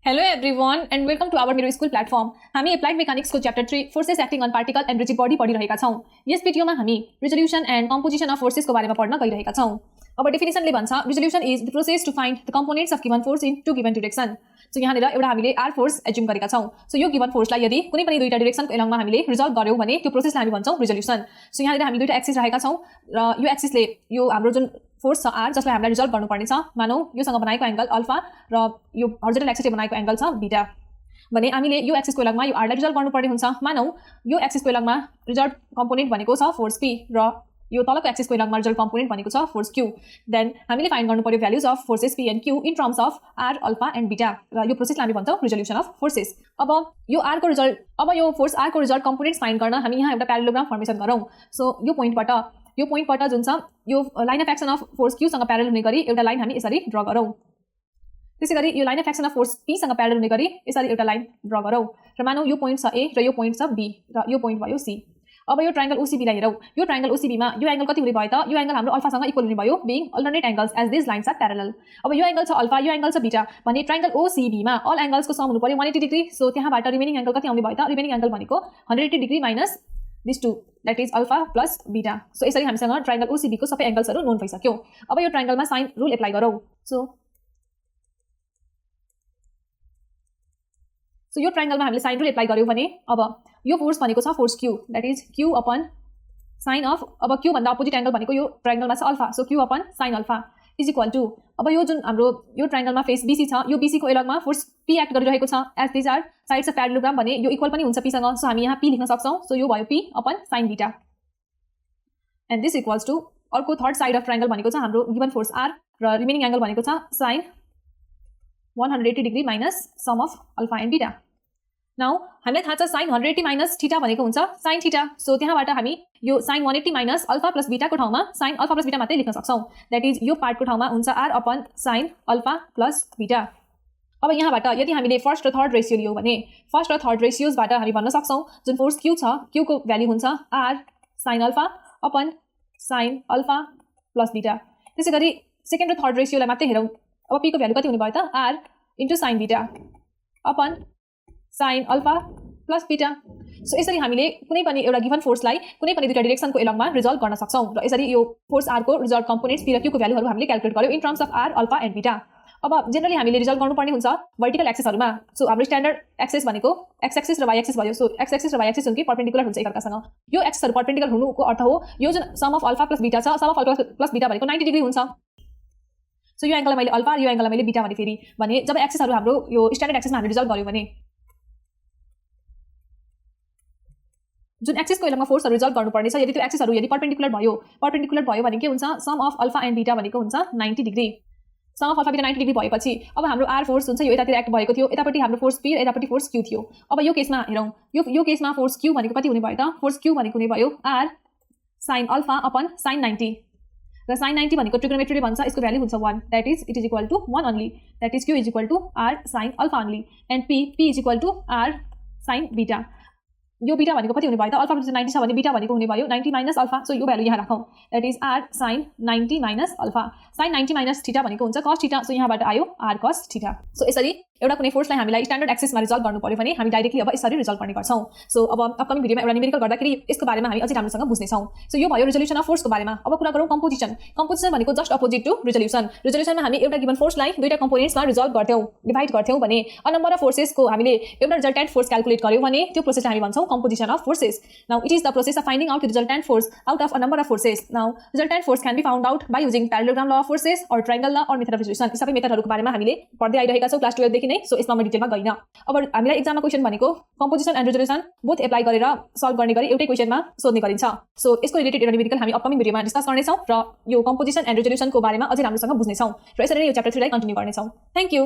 Hello everyone and welcome to our मेरो school platform. हामी applied mechanics को chapter 3 forces acting on particle and rigid body पढिरहेका छौं। यस भिडियोमा हामी resolution and composition of forces को बारेमा पढ्न गइरहेका छौं। अब डेफिनेसनले भन्छ resolution is the process to find the components of given force in two given direction. So यहाँनिर एउटा हामीले आर फोर्स एज्युम गरेका छौं। सो यो गिवन फोर्सलाई यदि कुनै पनि दुईटा डाइरेक्सनको एलङमा हामीले रिजल्भ गर्यौं भने त्यो प्रोसेसलाई हामी भन्छौं रिजोल्युसन। सो यहाँनिर हामी दुईटा एक्सिस राखेका छौं र यो एक्सिसले यो हाम्रो जुन फोर्स छ आर जसलाई हामीलाई रिजल्भ गर्नुपर्ने छ, मानौ योसँग बनाएको एंगल अल्फा र यो हर्जोनल एक्सिसले बनाएको एंगल छ बीटा भने हामीले यो एक्सिसको एलङमा यो आरलाई रिजल्भ गर्नुपर्ने हुन्छ। मानौ यो एक्सिसको एलङमा रिजल्भ कम्पोनेन्ट भनेको छ फोर्स पी र यो तलको एक्सिसको एलङमा रिजल्भ कम्पोनेन्ट भनेको छ फोर्स क्यू। देन हामीले फाइन्ड गर्नु पर्यो values of forces P and Q in terms of R alpha and beta र यो प्रोसेसलाई हामी भन्छौं रिजोल्युसन अफ फोर्सेस। अब यो फोर्स आर को रिजल्ट कम्पोनेन्ट्स फाइन्ड गर्न हामी यहाँ एउटा प्यारालेलोग्राम फर्मेसन गरौँ। सो यो पोइन्टबाट जुन छ यो line of action of force Q सँग प्यारल हुने गरी एउटा लाइन हामी यसरी ड्रा गरौँ। त्यसैगरी यो line of action of force P सँग प्यारल हुने गरी यसरी एउटा लाइन ड्रा गरौँ र मानौ यो पोइन्ट छ ए र यो पोइन्ट छ बी र यो पोइन्ट भयो सी। अब यो ट्रायंगल ओसीबी लाई हेरौँ। यो ट्रायंगल ओसीबी मा यो एंगल कति हुने भयो त? यो एंगल हाम्रो अल्फा सँग इक्वल हुने भयो being alternate angles as this lines are parallel. अब यो एंगल छ अल्फा, यो एंगल छ बीटा भने ट्रायंगल ओसीबी मा अल एंगल्स को सम हुनु पर्यो 180 डिग्री। सो त्यहाँबाट रिमेनिङ एंगल कति आउने भयो त? रिमेनिङ एंगल भनेको 180 degree minus this two that is alpha plus beta. So यसरी हामीसँग ट्रायंगल ओसीबी को सबै एंगल्सहरु नोन भइसक्यो। अब यो ट्रायंगलमा साइन रुल एप्लाई गरौँ। सो यो ट्रायंगलमा हामीले साइन रुल एप्लाई गर्यौं भने अब यो फोर्स भनेको छ force Q that is Q upon sine of, अब क्यू भन्दा अपोजिट एंगल भनेको यो ट्रायंगलमा छ alpha, so Q upon sine alpha is equal to अब यो जुन हाम्रो यो ट्रायंगलमा फेस बीसी छ, यो बीसी को एलङमा फोर्स पी एक्ट गरिरहेको छ as this are sides of parallelogram भने यो इक्वल पनि हुन्छ पी सँग। सो हामी यहाँ पी लेख्न सक्छौं। सो यो भयो P upon sine beta and this equals to अर्को थर्ड साइड अफ ट्रायंगल भनेको छ हाम्रो गिवन फोर्स आर र रिमेनिङ एंगल भनेको छ sine 180 degree minus sum of alpha and beta. Now हामीलाई थाहा छ साइन 180 माइनस थीटा भनेको हुन्छ साइन थीटा। सो त्यहाँबाट हामी यो sine 180 minus alpha plus beta को ठाउँमा साइन अल्फा प्लस बीटा मात्रै लेख्न सक्छौं। दैट इज यो पार्ट को ठाउँमा हुन्छ R upon sine alpha plus beta. अब यहाँबाट यदि हामीले फर्स्ट र थर्ड रेशियो लियौ भने फर्स्ट र थर्ड रेशियोजबाट हामी भन्न सक्छौं जुन फोर्स क्यू छ क्यू को भ्यालु हुन्छ R sine alpha upon sine alpha plus beta. त्यसैगरी सेकेन्ड र थर्ड रेशियोलाई मात्रै हेरौँ। अब पी को भ्यालु कति हुने भयो त? R into sine beta upon sine alpha plus beta. So यसरी हामीले कुनै पनि एउटा गिवन फोर्सलाई कुनै पनि दुईटा डाइरेक्सनको एलङमा रिजल्भ गर्न सक्छौं र यसरी यो फोर्स आर को रिजल्ट कम्पोनेन्ट्स पी र क्यू को भ्यालुहरु हामीले क्याल्कुलेट गर्यौं in terms of R alpha and beta. अब जनरली हामीले रिजल्भ गर्नुपर्ने हुन्छ भर्टिकल एक्सिसहरुमा। सो हाम्रो स्ट्यान्डर्ड एक्सिस भनेको एक्स एक्सिस र वाई एक्सिस भयो। सो एक्स एक्सिस र वाई एक्सिस हुनकी परपेन्डिकुलर हुन्छ एकअर्कासँग। यो एक्सिसहरु परपेन्डिकुलर हुनुको अर्थ हो यो जुन sum of alpha plus beta छ, sum of alpha plus beta भनेको 90 डिग्री हुन्छ। सो यो एंगललाई मैले अल्फा, यो एंगललाई मैले बीटा भने फेरि भने जब एक्सिसहरु हाम्रो यो स्ट्यान्डर्ड एक्सिसमा हामीले रिजल्भ गर्यौं भने जुन एक्सिसको एलङमा फोर्सहरु रिजल्भ गर्नुपर्ने छ यदि त्यो एक्सिसहरु यदि परपेन्डिकुलर भयो भने के हुन्छ sum of alpha and beta भनेको हुन्छ 90 degree. Sum of alpha beta 90 degree भएपछि अब हाम्रो आर फोर्स हुन्छ यो यतातिर एक्ट भएको थियो, यतापट्टि हाम्रो फोर्स पी र यतापट्टि फोर्स क्यू थियो। अब यो केसमा हेरौँ। यो केसमा फोर्स क्यू भनेको कति हुने भयो त? फोर्स क्यू भनेको हुने भयो R sine alpha upon sine 90 र साइन 90 भनेको ट्रिगोनोमेट्रीले भन्छ यसको भ्यालु हुन्छ 1 that is it is equal to 1 only that is Q is equal to R sine alpha only and P is equal to R sine beta. यो beta भनेको कति हुने भयो त? अल्फा प्लस 90 छ भने बीटा भनेको हुने भयो 90 माइनस अल्फा। सो यो भ्यालु यहाँ राखौं that is R sine 90 minus alpha. Sine 90 minus theta भनेको हुन्छ cos थीटा। सो यहाँबाट आयो आर cos थीटा। सो यसरी एउटा कुनै फोर्सलाई हामीलाई स्ट्यान्डर्ड एक्सिसमा रिजल्भ गर्नु पर्यो भने हामी डाइरेक्टली अब यसरी रिजल्भ गर्ने गर्छौं। सो अब अपकमिङ भिडियोमा एउटा न्यूमेरिकल गर्दाखेरि यसको बारेमा हामी अझै राम्रोसँग बुझ्ने छौं। सो यो भयो रिजोल्युसन अफ फोर्सको बारेमा। अब कुरा गरौँ कम्पोजिसन। कम्पोजिसन भनेको जस्ट अपोजिट टु रिजोल्युसन। रिजोल्युसनमा हामी एउटा गिवन फोर्सलाई दुईटा कम्पोनेन्ट्समा रिजल्भ गर्थ्यौं, डिभाइड गर्थ्यौं भने अ नम्बर अफ फोर्सेसको हामीले एउटा रिजल्टेन्ट फोर्स क्याल्कुलेट गर्यौं भने त्यो प्रोसेसलाई हामी भन्छौं composition of forces. Now it is the process of finding out the resultant force out of a number of forces. Now resultant force can be found out by using parallelogram law of forces और triangle ल और method of resolution. यी सबै मेथडहरुको बारेमा हामीले पढ्दै आइरहेका छौं क्लास 12 देखि नै। सो यसमा म डिटेलमा गइन। अब हामीलाई एक्जाममा क्वेशन भनेको composition and resolution both apply गरेर सल्भ गर्ने गरी एउटै क्वेशनमा सोध्ने गरिन्छ। सो यसको रिलेटेड एउटा न्यूमेरिकल हामी अपकमिङ भिडियोमा डिस्कस गर्ने छौं र यो कम्पोजिसन एन्ड रिजोल्युसनको बारेमा अझै राम्रोसँग बुझ्ने छौं र यसरी नै यो च्याप्टर 3 लाई कन्टिन्यू गर्ने छौं। Thank you.